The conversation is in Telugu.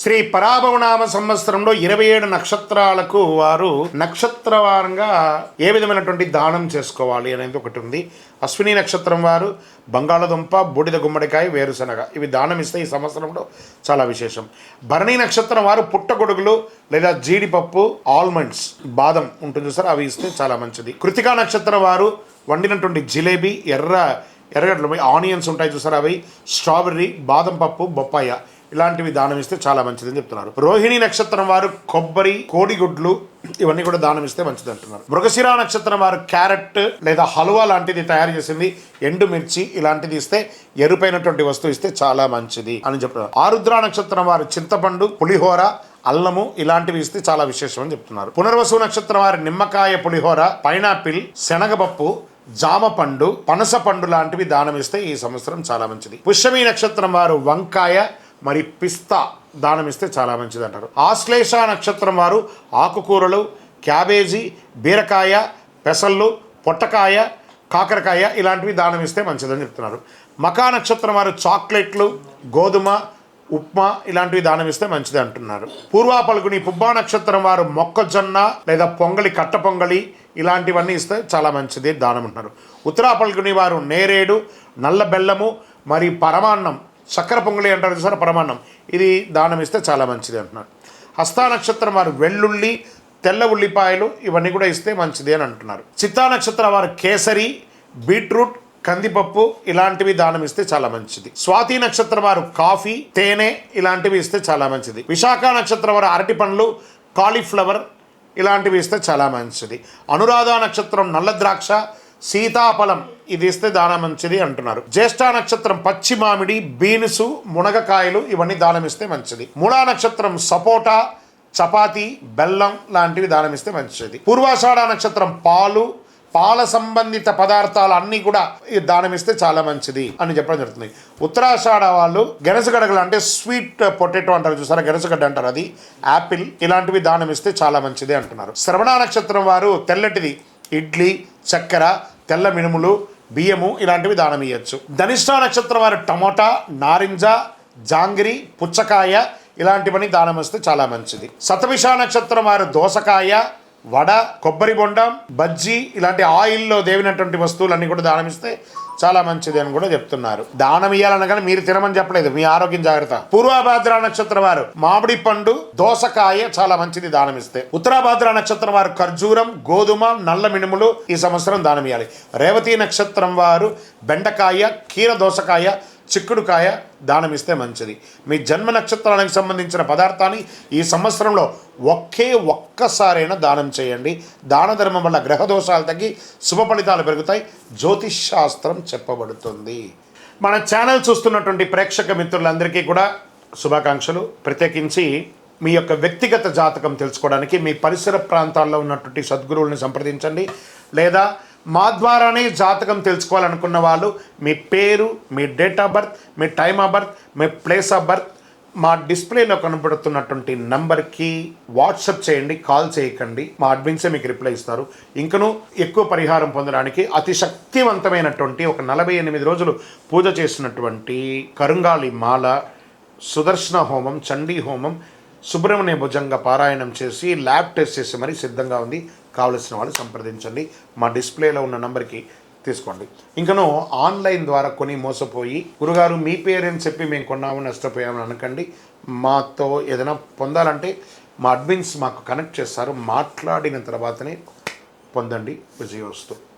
శ్రీ పరాభవనామ సంవత్సరంలో 27 నక్షత్రాలకు వారు నక్షత్రవారంగా ఏ విధమైనటువంటి దానం చేసుకోవాలి అనేది ఒకటి ఉంది. అశ్విని నక్షత్రం వారు బంగాళదుంప, బూడిద గుమ్మడికాయ, వేరుశనగ ఇవి దానం ఇస్తే ఈ సంవత్సరంలో చాలా విశేషం. భరణి నక్షత్రం వారు పుట్టగొడుగులు లేదా జీడిపప్పు, ఆల్మండ్స్, బాదం ఉంటుంది సార్, అవి ఇస్తే చాలా మంచిది. కృతికా నక్షత్రం వారు వండినటువంటి జిలేబీ, ఎర్రగడ్డలు, ఆనియన్స్ ఉంటాయి చూసారు, అవి, స్ట్రాబెర్రీ, బాదం పప్పు, బొప్పాయ ఇలాంటివి దానం ఇస్తే చాలా మంచిదని చెప్తున్నారు. రోహిణి నక్షత్రం వారు కొబ్బరి, కోడిగుడ్లు ఇవన్నీ కూడా దానం ఇస్తే మంచిది అంటున్నారు. మృగశిర నక్షత్రం వారు క్యారెట్ లేదా హల్వా లాంటిది తయారు చేసింది, ఎండుమిర్చి ఇలాంటిది ఇస్తే, ఎరుపైనటువంటి వస్తువు ఇస్తే చాలా మంచిది అని చెప్తున్నారు. ఆరుద్ర నక్షత్రం వారు చింతపండు, పులిహోర, అల్లము ఇలాంటివి ఇస్తే చాలా విశేషం అని చెప్తున్నారు. పునర్వసు నక్షత్రం వారి నిమ్మకాయ పులిహోర, పైనాపిల్, శనగపప్పు, జామ పండు, పనస పండు లాంటివి దానం ఇస్తే ఈ సంవత్సరం చాలా మంచిది. పుష్యమి నక్షత్రం వారు వంకాయ మరి పిస్తా దానం ఇస్తే చాలా మంచిది అంటారు. ఆశ్లేష నక్షత్రం వారు ఆకుకూరలు, క్యాబేజీ, బీరకాయ, పెసళ్ళు, పొట్టకాయ, కాకరకాయ ఇలాంటివి దానం ఇస్తే మంచిదని చెప్తున్నారు. మకా నక్షత్రం వారు చాక్లెట్లు, గోధుమ, ఉప్మా ఇలాంటివి దానం ఇస్తే మంచిది అంటున్నారు. పూర్వ పలుకుని పుబ్బా నక్షత్రం వారు మొక్కజొన్న లేదా పొంగలి, కట్ట పొంగలి ఇలాంటివన్నీ ఇస్తే చాలా మంచిది దానం అంటున్నారు. ఉత్తరా పలుకుని వారు నేరేడు, నల్ల బెల్లము మరి పరమాన్నం, చక్కెర పొంగలి అంటారు సార్, పరమాన్నం, ఇది దానం ఇస్తే చాలా మంచిది అంటున్నారు. హస్తా నక్షత్రం వారు వెల్లుల్లి, తెల్ల ఉల్లిపాయలు ఇవన్నీ కూడా ఇస్తే మంచిది అని అంటున్నారు. చిత్తా నక్షత్రం వారు కేసరి, బీట్రూట్, కందిపప్పు ఇలాంటివి దానం ఇస్తే చాలా మంచిది. స్వాతి నక్షత్రం వారు కాఫీ, తేనె ఇలాంటివి ఇస్తే చాలా మంచిది. విశాఖ నక్షత్రం వారు అరటి పండ్లు, కాలీఫ్లవర్ ఇలాంటివి ఇస్తే చాలా మంచిది. అనురాధ నక్షత్రం నల్ల ద్రాక్ష, సీతాఫలం ఇది ఇస్తే దానం మంచిది అంటున్నారు. జ్యేష్ఠ నక్షత్రం పచ్చి మామిడి, బీన్సు, మునగకాయలు ఇవన్నీ దానం ఇస్తే మంచిది. మూలా నక్షత్రం సపోటా, చపాతి, బెల్లం లాంటివి దానం ఇస్తే మంచిది. పూర్వాషాఢ నక్షత్రం పాలు, పాల సంబంధిత పదార్థాలు అన్నీ కూడా దానం ఇస్తే చాలా మంచిది అని చెప్పడం జరుగుతుంది. ఉత్తరాషాఢ వాళ్ళు గెనసగడ్డలు అంటే స్వీట్ పొటాటో అంటారు చూసారా, గెనసగడ్డ అంటారు, అది, యాపిల్ ఇలాంటివి దానం ఇస్తే చాలా మంచిది అంటున్నారు. శ్రవణ నక్షత్రం వారు తెల్లటిది ఇడ్లీ, చక్కెర, తెల్ల మినుములు, బియ్యము ఇలాంటివి దానం ఇవ్వచ్చు. ధనిష్ఠ నక్షత్రం వారు టమోటా, నారింజ, జాంగిరి, పుచ్చకాయ ఇలాంటివన్నీ దానం ఇస్తే చాలా మంచిది. శతభిష నక్షత్రం వారు దోసకాయ, వడ, కొబ్బరి బొండం, బజ్జీ ఇలాంటి ఆయిల్లో దేవినటువంటి వస్తువులన్నీ కూడా దానం ఇస్తే చాలా మంచిది అని కూడా చెప్తున్నారు. దానం ఇవ్వాలనగానే మీరు తినమని చెప్పలేదు, మీ ఆరోగ్యం జాగ్రత్త. పూర్వభాద్ర నక్షత్రం వారు మామిడి పండు, దోసకాయ చాలా మంచిది దానం ఇస్తే. ఉత్తరాభాద్ర నక్షత్రం వారు ఖర్జూరం, గోధుమ, నల్ల మినుములు ఈ సంవత్సరం దానం ఇవ్వాలి. రేవతి నక్షత్రం వారు బెండకాయ, కీర దోసకాయ, చిక్కుడుకాయ దానం ఇస్తే మంచిది. మీ జన్మ నక్షత్రానికి సంబంధించిన పదార్థాన్ని ఈ సంవత్సరంలో ఒక్కసారైనా దానం చేయండి. దాన ధర్మం వల్ల గ్రహ దోషాలు తగ్గి శుభ ఫలితాలు పెరుగుతాయి, జ్యోతిష్ శాస్త్రం చెప్పబడుతుంది. మన ఛానల్ చూస్తున్నటువంటి ప్రేక్షక మిత్రులందరికీ కూడా శుభాకాంక్షలు. ప్రత్యేకించి మీ యొక్క వ్యక్తిగత జాతకం తెలుసుకోవడానికి మీ పరిసర ప్రాంతాల్లో ఉన్నటువంటి సద్గురువుల్ని సంప్రదించండి, లేదా మా ద్వారానే జాతకం తెలుసుకోవాలనుకున్న వాళ్ళు మీ పేరు, మీ డేట్ ఆఫ్ బర్త్, మీ టైమ్ ఆఫ్ బర్త్, మీ ప్లేస్ ఆఫ్ బర్త్ మా డిస్ప్లేలో కనబడుతున్నటువంటి నంబర్కి వాట్సాప్ చేయండి, కాల్ చేయకండి, మా అడ్మిన్సే మీకు రిప్లై ఇస్తారు. ఇంకనూ ఎక్కువ పరిహారం పొందడానికి అతి శక్తివంతమైనటువంటి ఒక 48 రోజులు పూజ చేసినటువంటి కరుంగాలి మాల, సుదర్శన హోమం, చండీ హోమం, సుబ్రహ్మణ్య భుజంగ పారాయణం చేసి ల్యాబ్ టెస్ట్ చేసి మరీ సిద్ధంగా ఉంది. కావలసిన వాళ్ళు సంప్రదించండి, మా డిస్ప్లేలో ఉన్న నంబర్కి తీసుకోండి. ఇంకనూ ఆన్లైన్ ద్వారా కొని మోసపోయి గురుగారు మీ పేరెంట్స్ చెప్పి మేము కొన్నాము నష్టపోయామని అనకండి. మాతో ఏదైనా పొందాలంటే మా అడ్మిన్స్ మాకు కనెక్ట్ చేస్తారు, మాట్లాడిన తర్వాతనే పొందండి. విజయోస్తు.